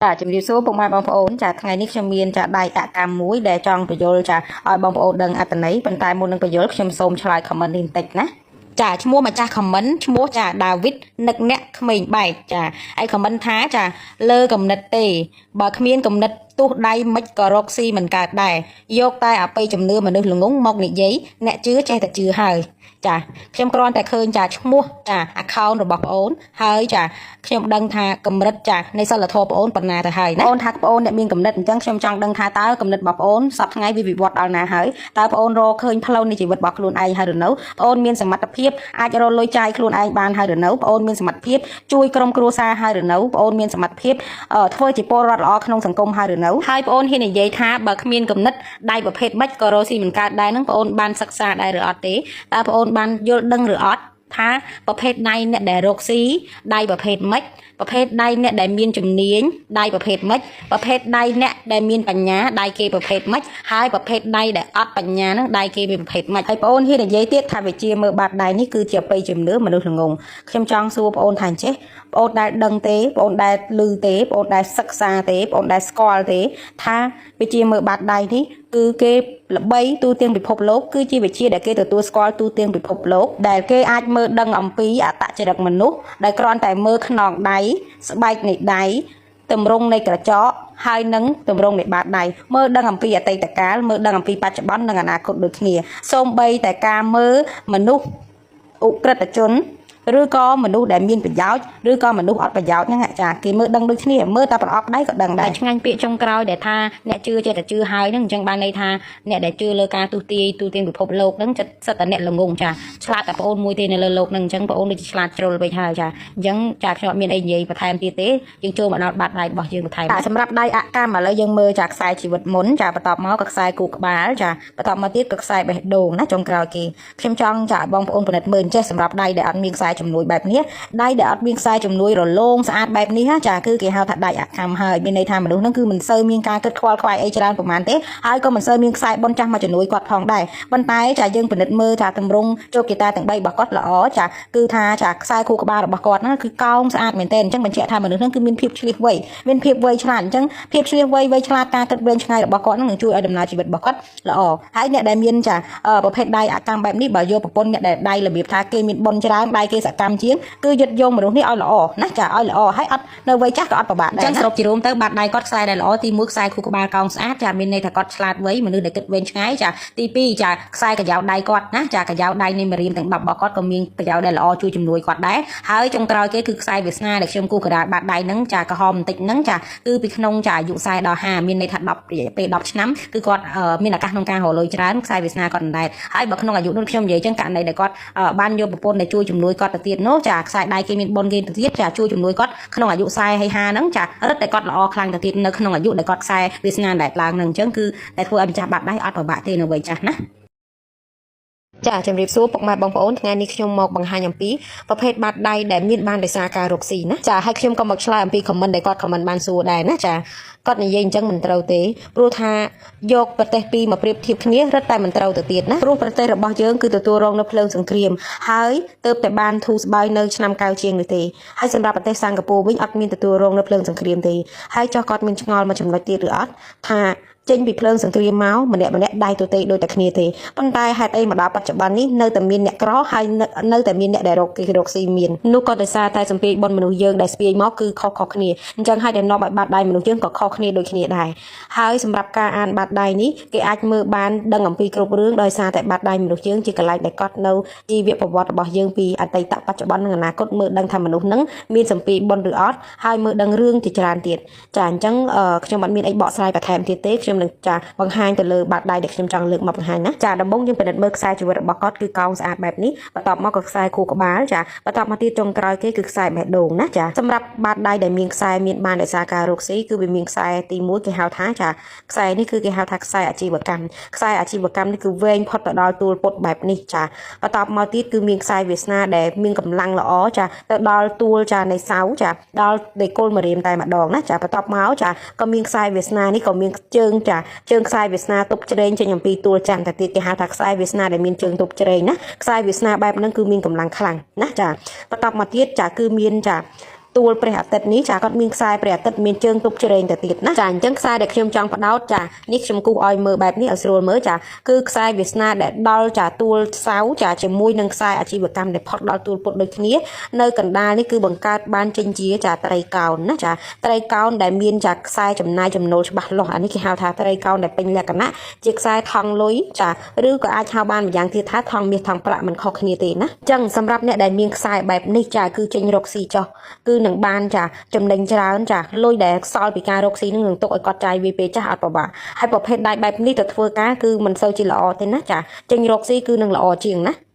ចាជំរាបសួរពុកម៉ែបងប្អូនចាថ្ងៃនេះខ្ញុំមានចាដៃអកម្មមួយដែលចង់បញ្យល់ចាឲ្យបងប្អូនដឹងអត្ថន័យប៉ុន្តែមុននឹងបញ្យល់ខ្ញុំសូមឆ្លើយខមមិននេះបន្តិចណាចាឈ្មោះម្ចាស់ខមមិនឈ្មោះចាដាវីតនឹកអ្នកក្មេងបែកចាហើយខមមិនថាចាលើកំណត់ទេបើគ្មានកំណត់ទោះដៃមិនក៏រកស៊ីមិនកើតដែរយកតែអបិយជំនឿមនុស្សល្ងងមកនិយាយអ្នកជឿចេះតែជឿហើយចាខ្ញុំគ្រាន់តែឃើញចាឈ្មោះចា account របស់ប្អូនហើយចាខ្ញុំដឹងថាកម្រិតចានៃសិលធម៌ប្អូនប៉ុណ្ណាទៅហើយណាប្អូនថាប្អូនអ្នកមានកម្រិតអញ្ចឹងខ្ញុំចង់ដឹងថាតើកម្រិតរបស់ប្អូនសប្តាហ៍ថ្ងៃវាវិវត្តដល់ណាហើយតើប្អូនរកឃើញផ្លូវនៃជីវិតរបស់ខ្លួនឯងហើយឬនៅប្អូនមានសមត្ថភាពអាចរកលុយចាយខ្លួនឯងបានហើយឬនៅប្អូនមានសមត្ថភាពជួយក្រុមគ្រួសារហើយឬនៅប្អូនមានសមត្ថភាពធ្វើជាពលរដ្ឋល្អក្នុងសង្គមហើយឬនៅហើយប្អូនហ៊ាននិយាយថាបើគ្មានគំនិតដៃប្រភេទម៉េចក៏រកស៊ីមិនកើតដែរនឹងប្អូនបានសិក្សាដែរឬអត់ទេតើប្អូនបានយល់ដឹងឬអត់ថាប្រភេទដៃអ្នកដែលរកស៊ីដៃប្រភេទម៉េចប្រភេទដៃអ្នកដែលមានជំនាញដៃប្រភេទម៉េចប្រភេទដៃអ្នកដែលមានបញ្ញាដៃគេប្រភេទម៉េចហើយប្រភេទដៃដែលអត់បញ្ញានឹងដៃគេវាប្រភេទម៉េចហើយបងអូនហ៊ាននិយាយទៀតថាវិជាមើលបាតដៃនេះគឺជាអបិយជំនឿមនុស្សល្ងងខ្ញុំចង់សួរបងអូនថាអញ្ចេះបងអូនដែលដឹងទេបងអូនដែលឮទេបងអូនដែលសិក្សាទេបងអូនដែលស្គាល់ទេថាវិជាមើលបាតដៃនេះគឺគេល្បីទូទាំងពិភពលោកគឺជាវិជាដែលគេទទួលស្គាល់ទូទាំងពិភពលោកដែលគេអាចមើលដឹងអំពីអត្តចរិតមនុស្សដែលគ្រាន់តែមើលខ្នងដៃស្បែកនៃដៃទម្រង់នៃក្រចកហើយនឹងទម្រង់នៃបាតដៃមើលដឹងអំពីអតីតកាលមើលដឹងអំពីបច្ចុប្បន្ននិងអនាគតដូចគ្នាសូម្បីតែការមើលមនុស្សឧក្រិដ្ឋជនឬក៏មនុស្សដែលមានប្រយោជន៍ឬក៏មនុស្សអត់ប្រយោជន៍ហ្នឹងចាគេមើលដឹងដូចគ្នាមើលតែប្រអប់ដៃក៏ដឹងដែរឆ្ងាញ់ពាក្យចុងក្រោយដែលថាអ្នកជឿចេះតែជឿហើយហ្នឹងអញ្ចឹងបានន័យថាអ្នកដែលជឿលើការទូទាំងពិភពលោកហ្នឹងចិត្តសិតតែអ្នកល្ងងចាឆ្លាតតែប្អូនមួយទេនៅលើโลกហ្នឹងអញ្ចឹងប្អូនដូចឆ្លាតជ្រុលពេកហើយចាអញ្ចឹងចាខ្ញុំអត់មានអីនិយាយបន្ថែមទៀតទេយើងចូលមកដល់បាតដៃរបស់យើងបន្ថែមសម្រាប់ដៃអកម្មឥឡូវយើងមើលចាខ្សែជីវិតមុនចាបន្ទាប់មកក៏ខ្សែគូក្បាលចាបន្ទាប់មកទៀតក៏ខ្សែបេះដូងណាចុងក្រោយគេខ្ញុំចង់ចាបងប្អូនពិនិត្យមើលចេះសម្រាប់ដៃដែលអត់មានខ្សែជំនួយបែបនេះដៃដែលអត់មានខ្សែជំនួយរលោងស្អាតបែបនេះចាគឺគេហៅថាដៃអកម្មហើយមានន័យថាមនុស្សហ្នឹងគឺមិនសូវមានការគិតខ្វល់ខ្វាយអីច្រើនប្រហែលទេហើយក៏មិនសូវមានខ្សែបុណ្យចាស់មកជំនួយគាត់ផងដែរប៉ុន្តែចាយើងពិនិត្យមើលថាទម្រង់ជោគជតាទាំង3របស់គាត់ល្អចាគឺថាចាខ្សែខួរក្បាលរបស់គាត់ហ្នឹងគឺកោងស្អាតមែនទែនអញ្ចឹងបញ្ជាក់ថាមនុស្សហ្នឹងគឺមានភាពឆ្លៀសវៃមានភាពវៃឆ្លាតអញ្ចឹងភាពឆ្លៀសវៃឆ្លាតការគិតវែងឆ្ងាយរបស់គាត់ហ្នឹងនឹងជួយឲ្យដំណើរជីវិតរបស់គាត់ល្អហើយអ្នកដែលមានចាប្រភេទដៃអកម្មបែបនេះបើយកប្រពន្ធអ្នកដែលដៃរបៀបថាគេមានបុណ្យច្រើនដៃគេសកម្មជាងគឺយឹតយងមនុស្សនេះឲ្យល្អណាចាឲ្យល្អហើយអត់នៅវ័យចាស់ក៏អត់ប្របាក់ដែរអញ្ចឹងសរុបជារួមទៅបាតដៃគាត់ខ្សែដែលល្អទី1ខ្សែខួរក្បាលកោងស្អាតចាមានន័យថាគាត់ឆ្លាតវៃមនុស្សដែលគិតវែងឆ្ងាយចាទី2ចាខ្សែកញ្ចៅដៃគាត់ណាចាកញ្ចៅដៃនៃម្រាមទាំង10របស់គាត់ក៏មានកញ្ចៅដែលល្អជួយជំនួយគាត់ដែរហើយចុងក្រោយគេគឺខ្សែវាសនាដែលខ្ញុំគូកណ្ដាលបាតដៃហ្នឹងចាក្រហមបន្តិចហ្នឹងចាគឺពីក្នុងចាអាយុ40ដល់50មានន័យថា10ពេល10ឆ្នាំគឺគាត់មានឱកាសក្នុងការរកលុយច្រើនខ្សែវាសនាគាត់អណ្ដែតហើយបើក្នុងអាយុនោះខ្ញុំនិយាយចឹងករណីដែលគាត់បានយកប្រពន្ធដែលជួយជំនួយគាត់ទៅទៀតនោះចាខ្សែដៃគេមានបុណ្យគេទៅទៀតចាជួយជំនួយគាត់ក្នុងអាយុ40ហើយ50ហ្នឹងចារឹតតែគាត់ល្អខ្លាំងទៅទៀតនៅក្នុងអាយុដែលគាត់ខ្សែវាសនាដែលឡើងហ្នឹងអញ្ចឹងគឺតែធ្វើឲ្យម្ចាស់បាត់ដៃអត់ប្របាក់ទេនៅវ័យចាស់ណាចាជំរាបសួរពុកម៉ែបងប្អូនថ្ងៃនេះខ្ញុំមកបង្ហាញអំពីប្រភេទបាតដៃដែលមានបានដោយសារការរកស៊ីណាចាហើយខ្ញុំក៏មកឆ្លើយអំពី comment ដែលគាត់ comment បានសួរដែរណាចាគាត់និយាយអញ្ចឹងមិនត្រូវទេព្រោះថាយកប្រទេសពីរមកប្រៀបធៀបគ្នារឹតតែមិនត្រូវទៅទៀតណាព្រោះប្រទេសរបស់យើងគឺទទួលរងនៅភ្លើងសង្គ្រាមហើយទើបតែបានធូរស្បើយនៅឆ្នាំកៅជាងនេះទេហើយសម្រាប់ប្រទេសសិង្ហបុរីវិញអត់មានទទួលរងនៅភ្លើងសង្គ្រាមទេហើយចោះគាត់មានឆ្ងល់មកចំណុចទៀតឬអត់ថាចេញពីភ្លើងសង្គ្រាមមកម្នាក់ដៃទទេដូចតែគ្នាទេប៉ុន្តែហេតុអីមកដល់បច្ចុប្បន្ននេះនៅតែមានអ្នកក្រហើយនៅតែមានអ្នកដែលរកស៊ីមាននោះក៏ដោយសារតែសម្ពាយបុណ្យមនុស្សយើងដែលស្ពាយមកគឺខុសគ្នាអញ្ចឹងហើយដែលនាំឲ្យបាតដៃមនុស្សយើងក៏ខុសគ្នាដូចគ្នាដែរហើយសម្រាប់ការអានបាតដៃនេះគេអាចមើលបានដឹងអំពីគ្រប់រឿងដោយសារតែបាតដៃមនុស្សយើងជាកន្លែងដែលកត់នៅជីវប្រវត្តិរបស់យើងពីអតីតបច្ចុប្បន្ននិងអនាគតមើលដឹងថាមនុស្សហ្នឹងមានសម្ពាយបុណ្យឬអត់ហើយមើលដឹងរឿងជាច្រើនទៀតចាអញ្ចឹងខ្ញុំអត់មានអីបកស្រាយបន្ថែមទៀតទេខ្ញុំនឹងចាបង្ហាញទៅលើបាតដៃដែលខ្ញុំចង់លើកមកបង្ហាញណាចាដំបូងយើងពិនិត្យមើលខ្សែជីវិតរបស់គាត់គឺកោងស្អាតបែបនេះបន្ទាប់មកក៏ខ្សែខួរក្បាលចាបន្ទាប់មកទៀតចុងក្រោយគេគឺខ្សែបេះដូងណាចាសម្រាប់បាតដៃដែលមានខ្សែមានបានដោយសារការរកស៊ីគឺវាមានខ្សែទី1គេហៅថាចាខ្សែនេះគឺគេហៅថាខ្សែអាជីវកម្មខ្សែអាជីវកម្មនេះគឺវែងផុតទៅដល់ទួលពុតបែបនេះចាបន្ទាប់មកទៀតគឺមានខ្សែវាសនាដែលមានកម្លាំងល្អចាទៅដល់ទួលចានៃសៅចាដល់ដីគល់ម្រាមតែម្ដងណាចាបន្ទាប់មកចាក៏មានខ្សែវាសនានេះក៏មានជើងចាជើងខ្សែវាសនាទប់ជ្រែងចេញអំពីទួលច័ន្ទតែទៀតគេហៅថាខ្សែវាសនាដែលមានជើងទប់ជ្រែងណាខ្សែវាសនាបែបហ្នឹងគឺមានកម្លាំងខ្លាំងណាចាបន្ទាប់មកទៀតចាគឺមានចា ទួលព្រះអាទិត្យនេះចាគាត់មានខ្សែព្រះអាទិត្យមានជើងទុកជ្រេងទៅទៀតណាចាអញ្ចឹងខ្សែដែលខ្ញុំចង់បដោតចានេះខ្ញុំគូសឲ្យមើលបែបនេះឲ្យស្រួលមើលចាគឺខ្សែវាសនាដែលដល់ចាទួលសៅចាជាមួយនឹងខ្សែអាជីវកម្មដែលផុតដល់ទួលពុតដូចគ្នានៅកណ្ដាលនេះគឺបង្កើតបានចេញជាចាត្រីកោណណាចាត្រីកោណដែលមានចាខ្សែចំណាយចំណូលច្បាស់លាស់អានេះគេហៅថាត្រីកោណដែលពេញលក្ខណៈជាខ្សែថង់លុយចាឬក៏អាចហៅបានម្យ៉ាងទៀតថាថង់មាសថង់ប្រាក់មិនខុសគ្នាទេណាអញ្ចឹងសម្រាប់អ្នកដែលមានខ្សែបែបនេះចាគឺចេញរកស៊ីចុះគឺនឹងបានចាចំណេញច្រើនចាលុយដែលខ្សល់ពីការរកស៊ីនឹងទុកឲ្យគាត់ចាយវាពេលចាស់អត់ពិបាកហើយប្រភេទដៃបែបនេះទៅធ្វើការគឺមិនសូវជាល្អទេណាចាចេញរកស៊ីគឺនឹងល្អជាងណា